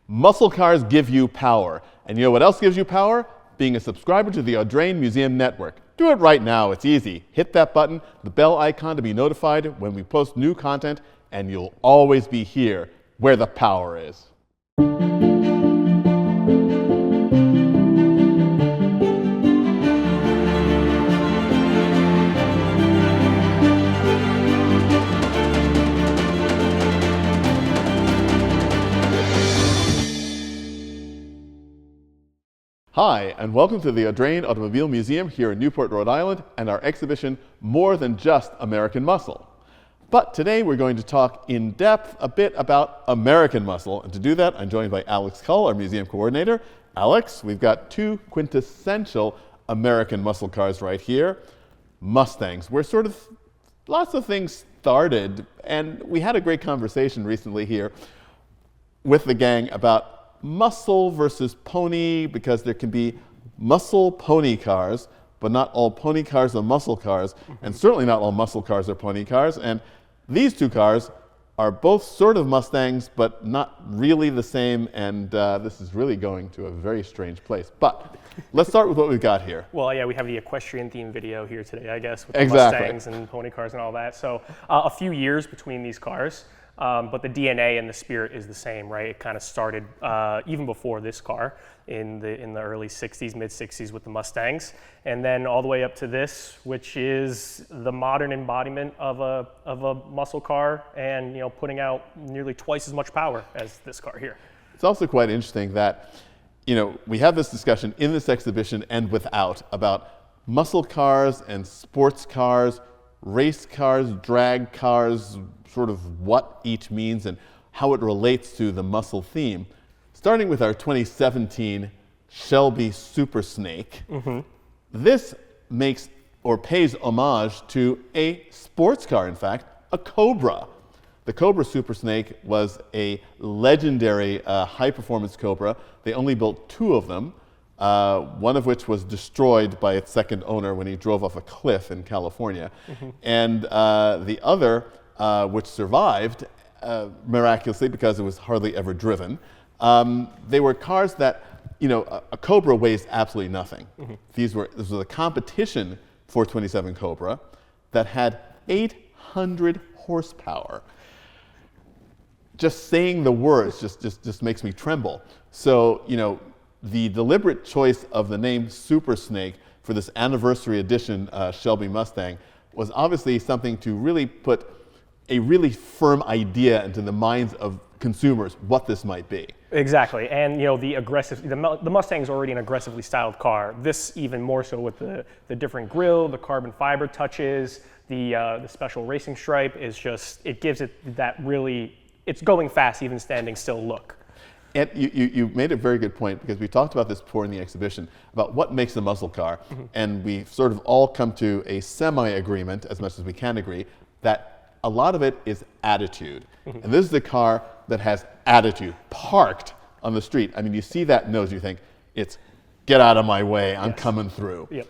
Muscle cars give you power. And you know what else gives you power? Being a subscriber to the Audrain Museum Network. Do it right now. It's easy. Hit that button, the bell icon to be notified when we post new content, and you'll always be here where the power is. Hi, and welcome to the Audrain Automobile Museum here in Newport, Rhode Island, and our exhibition, More Than Just American Muscle. But today we're going to talk in depth a bit about American muscle, and to do that I'm joined by Alex Cull, our museum coordinator. Alex, we've got two quintessential American muscle cars right here, Mustangs, where sort of lots of things started, and we had a great conversation recently here with the gang about muscle versus pony, because there can be muscle pony cars, but not all pony cars are muscle cars, and certainly not all muscle cars are pony cars. And these two cars are both sort of Mustangs, but not really the same, and this is really going to a very strange place. But let's start with what we've got here. Well, yeah, we have the equestrian theme video here today, I guess, with the Mustangs and pony cars and all that. So a few years between these cars. But the DNA and the spirit is the same, right? It kind of started even before this car in the early 60s, mid 60s with the Mustangs, and then all the way up to this, which is the modern embodiment of a muscle car, and putting out nearly twice as much power as this car here. It's also quite interesting that we have this discussion in this exhibition and without about muscle cars and sports cars, race cars, drag cars, sort of what each means and how it relates to the muscle theme. Starting with our 2017 Shelby Super Snake, this makes or pays homage to a sports car, in fact, a Cobra. The Cobra Super Snake was a legendary high-performance Cobra. They only built two of them, one of which was destroyed by its second owner when he drove off a cliff in California. And the other, which survived miraculously because it was hardly ever driven. They were cars that, a Cobra weighs absolutely nothing. This was a competition for 27 Cobra that had 800 horsepower. Just saying the words just makes me tremble. So, the deliberate choice of the name Super Snake for this anniversary edition Shelby Mustang was obviously something to really put a really firm idea into the minds of consumers what this might be. Exactly, and the Mustang is already an aggressively styled car. This even more so with the different grille, the carbon fiber touches, the special racing stripe is just, it gives it that really, it's going fast even standing still look. And you made a very good point, because we talked about this before in the exhibition, about what makes a muscle car, and we sort of all come to a semi-agreement, as much as we can agree, that a lot of it is attitude. And this is a car that has attitude, parked on the street. I mean, you see that nose, you think, it's get out of my way, I'm coming through. Yep.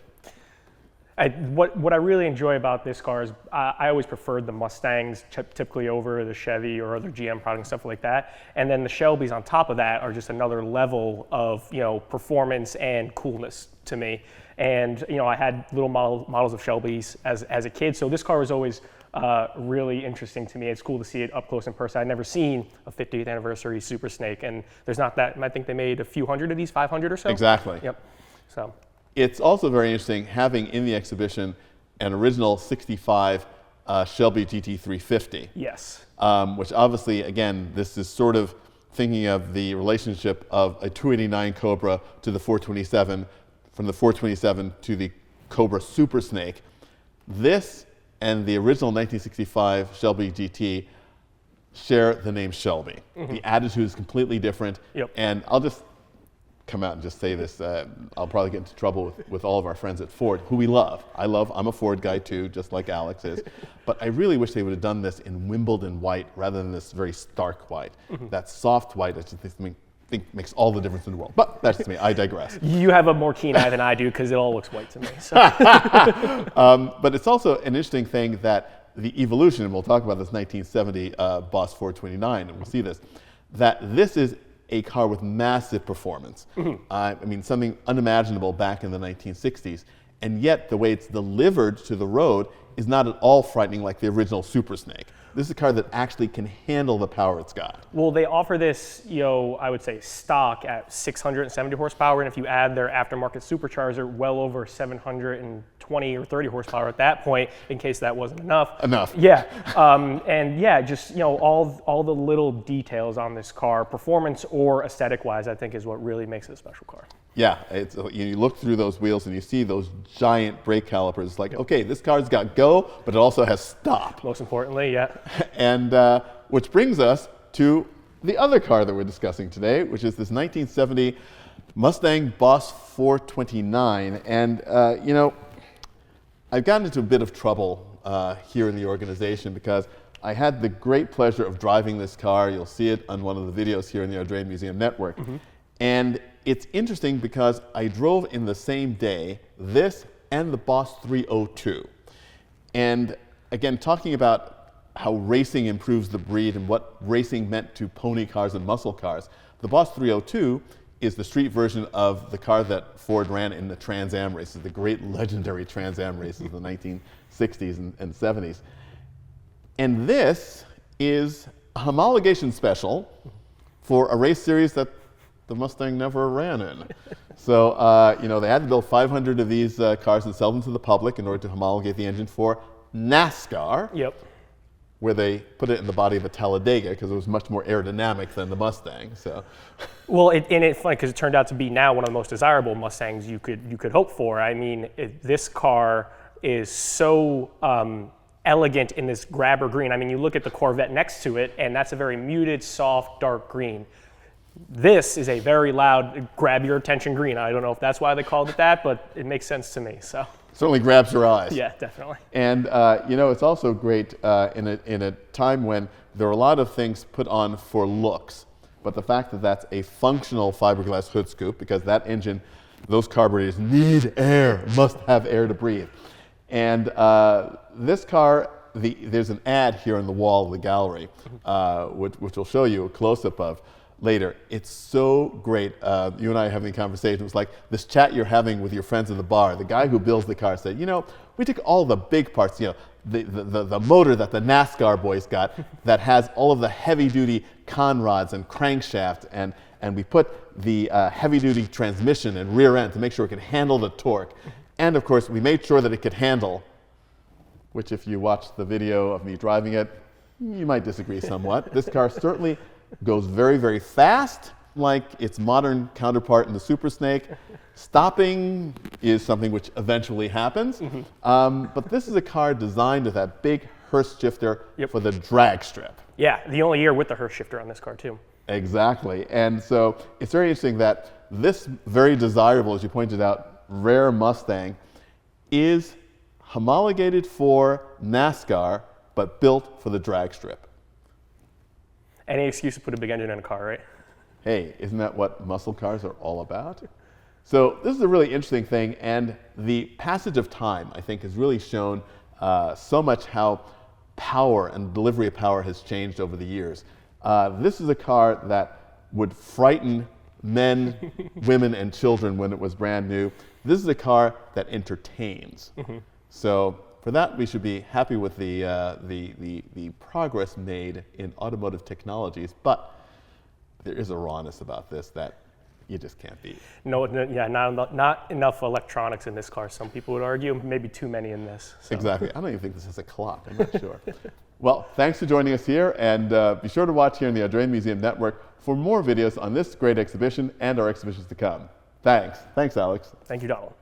What I really enjoy about this car is I always preferred the Mustangs typically over the Chevy or other GM products, stuff like that. And then the Shelbys on top of that are just another level of performance and coolness to me. And I had little models of Shelbys as a kid, so this car was always really interesting to me. It's cool to see it up close in person. I'd never seen a 50th anniversary Super Snake, and there's not that. I think they made a few hundred of these, 500 or so. Exactly. Yep. So. It's also very interesting having in the exhibition an original 65 Shelby GT350. Yes. Which obviously, again, this is sort of thinking of the relationship of a 289 Cobra to the 427, from the 427 to the Cobra Super Snake. This and the original 1965 Shelby GT share the name Shelby. The attitude is completely different. Yep. And I'll just come out and just say this, I'll probably get into trouble with all of our friends at Ford, who we love. I'm a Ford guy too, just like Alex is. But I really wish they would have done this in Wimbledon white rather than this very stark white. That soft white, I just think makes all the difference in the world. But that's just me, I digress. You have a more keen eye than I do, because it all looks white to me. So. But it's also an interesting thing that the evolution, and we'll talk about this 1970 Boss 429, and we'll see this, that this is a car with massive performance. I mean, something unimaginable back in the 1960s. And yet, the way it's delivered to the road is not at all frightening like the original Super Snake. This is a car that actually can handle the power it's got. Well, they offer this, I would say stock at 670 horsepower, and if you add their aftermarket supercharger, well over 720 or 30 horsepower at that point, in case that wasn't enough. Yeah, and yeah, just all the little details on this car, performance or aesthetic-wise, I think is what really makes it a special car. Yeah, you look through those wheels and you see those giant brake calipers. It's like, okay, this car's got go, but it also has stop. Most importantly, yeah. And which brings us to the other car that we're discussing today, which is this 1970 Mustang Boss 429. And, I've gotten into a bit of trouble here in the organization because I had the great pleasure of driving this car. You'll see it on one of the videos here in the Audrain Museum Network. And it's interesting because I drove in the same day this and the Boss 302. And again, talking about how racing improves the breed and what racing meant to pony cars and muscle cars, the Boss 302 is the street version of the car that Ford ran in the Trans Am races, the great legendary Trans Am races of the 1960s and 70s. And this is a homologation special for a race series that the Mustang never ran in. So, they had to build 500 of these cars and sell them to the public in order to homologate the engine for NASCAR. Yep. Where they put it in the body of a Talladega because it was much more aerodynamic than the Mustang. So, well, it's funny because it turned out to be now one of the most desirable Mustangs you could hope for. I mean, this car is so elegant in this grabber green. I mean, you look at the Corvette next to it, and that's a very muted, soft, dark green. This is a very loud, grab your attention green. I don't know if that's why they called it that, but it makes sense to me. So certainly grabs your eyes. Yeah, definitely. And it's also great in a time when there are a lot of things put on for looks, but the fact that that's a functional fiberglass hood scoop, because that engine, those carburetors need air, must have air to breathe. And this car, there's an ad here on the wall of the gallery, which will show you a close-up of later. It's so great. You and I are having a conversation. It was like this chat you're having with your friends at the bar. The guy who builds the car said, we took all the big parts, the motor that the NASCAR boys got that has all of the heavy-duty conrods and crankshaft, and we put the heavy-duty transmission and rear end to make sure it could handle the torque. And of course, we made sure that it could handle, which if you watch the video of me driving it, you might disagree somewhat. This car certainly goes very, very fast, like its modern counterpart in the Super Snake. Stopping is something which eventually happens. But this is a car designed with that big Hurst shifter for the drag strip. Yeah, the only year with the Hurst shifter on this car, too. Exactly. And so it's very interesting that this very desirable, as you pointed out, rare Mustang is homologated for NASCAR, but built for the drag strip. Any excuse to put a big engine in a car, right? Hey, isn't that what muscle cars are all about? So this is a really interesting thing, and the passage of time, I think, has really shown so much how power and delivery of power has changed over the years. This is a car that would frighten men, women, and children when it was brand new. This is a car that entertains. So for that, we should be happy with the progress made in automotive technologies, but there is a rawness about this that you just can't beat. No, yeah, not enough electronics in this car. Some people would argue, maybe too many in this. So. Exactly. I don't even think this has a clock. I'm not sure. Well, thanks for joining us here, and be sure to watch here in the Audrain Museum Network for more videos on this great exhibition and our exhibitions to come. Thanks. Thanks, Alex. Thank you, Donald.